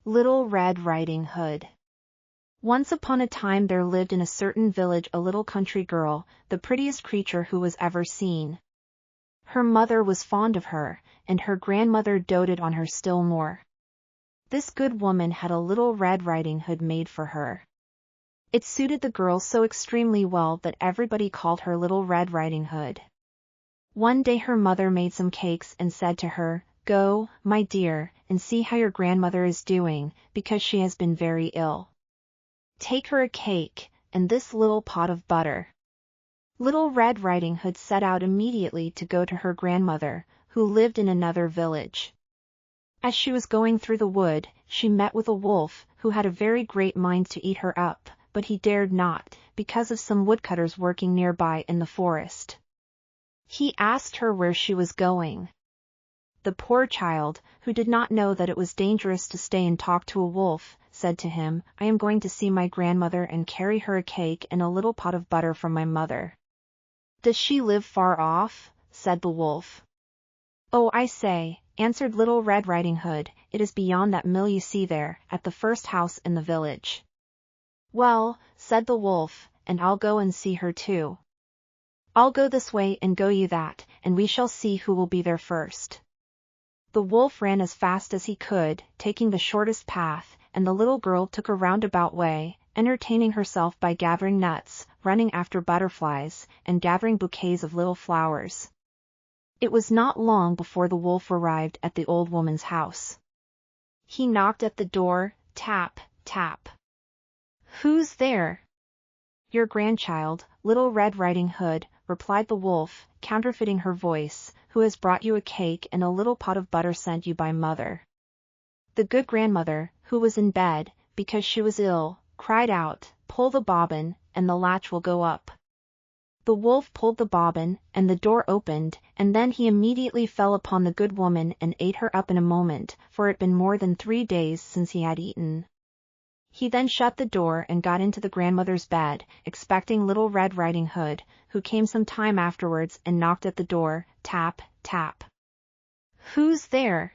Little Red Riding Hood. Once upon a time there lived in a certain village a little country girl, the prettiest creature who was ever seen. Her mother was fond of her, and her grandmother doted on her still more. This good woman had a little Red Riding Hood made for her. It suited the girl so extremely well that everybody called her Little Red Riding Hood. One day her mother made some cakes and said to her, "Go, my dear, and see how your grandmother is doing, because she has been very ill. Take her a cake, and this little pot of butter." Little Red Riding Hood set out immediately to go to her grandmother, who lived in another village. As she was going through the wood, she met with a wolf, who had a very great mind to eat her up, but he dared not, because of some woodcutters working nearby in the forest. He asked her where she was going. The poor child, who did not know that it was dangerous to stay and talk to a wolf, said to him, "I am going to see my grandmother and carry her a cake and a little pot of butter from my mother." "Does she live far off?" said the wolf. "Oh, I say," answered Little Red Riding Hood, "it is beyond that mill you see there, at the first house in the village." "Well," said the wolf, "and I'll go and see her too. I'll go this way and go you that, and we shall see who will be there first." The wolf ran as fast as he could, taking the shortest path, and the little girl took a roundabout way, entertaining herself by gathering nuts, running after butterflies, and gathering bouquets of little flowers. It was not long before the wolf arrived at the old woman's house. He knocked at the door, tap, tap. "Who's there?" "Your grandchild, Little Red Riding Hood," replied the wolf, counterfeiting her voice, "who has brought you a cake and a little pot of butter sent you by mother." The good grandmother, who was in bed, because she was ill, cried out, "Pull the bobbin, and the latch will go up." The wolf pulled the bobbin, and the door opened, and then he immediately fell upon the good woman and ate her up in a moment, for it had been more than 3 days since he had eaten. He then shut the door and got into the grandmother's bed, expecting Little Red Riding Hood, who came some time afterwards and knocked at the door, tap, tap. "Who's there?"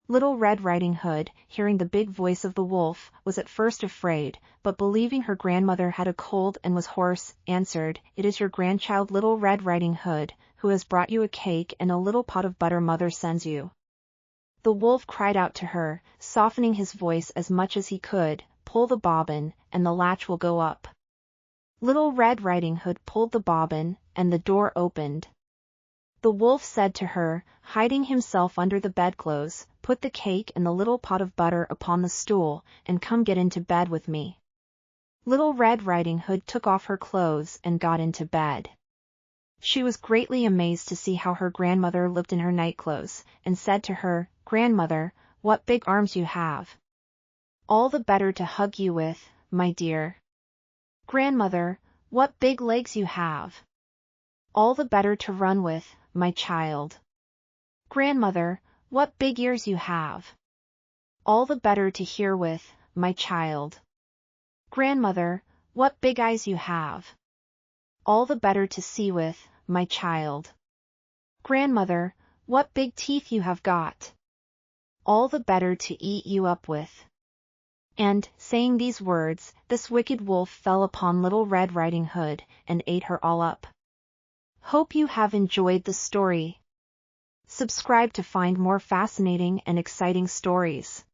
Little Red Riding Hood, hearing the big voice of the wolf, was at first afraid, but believing her grandmother had a cold and was hoarse, answered, "It is your grandchild Little Red Riding Hood, who has brought you a cake and a little pot of butter mother sends you." The wolf cried out to her, softening his voice as much as he could, "Pull the bobbin, and the latch will go up." Little Red Riding Hood pulled the bobbin, and the door opened. The wolf said to her, hiding himself under the bedclothes, "Put the cake and the little pot of butter upon the stool, and come get into bed with me." Little Red Riding Hood took off her clothes and got into bed. She was greatly amazed to see how her grandmother looked in her nightclothes, and said to her, "Grandmother, what big arms you have! All the better to hug you with, my dear." "Grandmother, what big legs you have! All the better to run with, my child." "Grandmother, what big ears you have! All the better to hear with, my child." "Grandmother, what big eyes you have! All the better to see with, my child." "Grandmother, what big teeth you have got! All the better to eat you up with." And, saying these words, this wicked wolf fell upon Little Red Riding Hood, and ate her all up. Hope you have enjoyed the story. Subscribe to find more fascinating and exciting stories.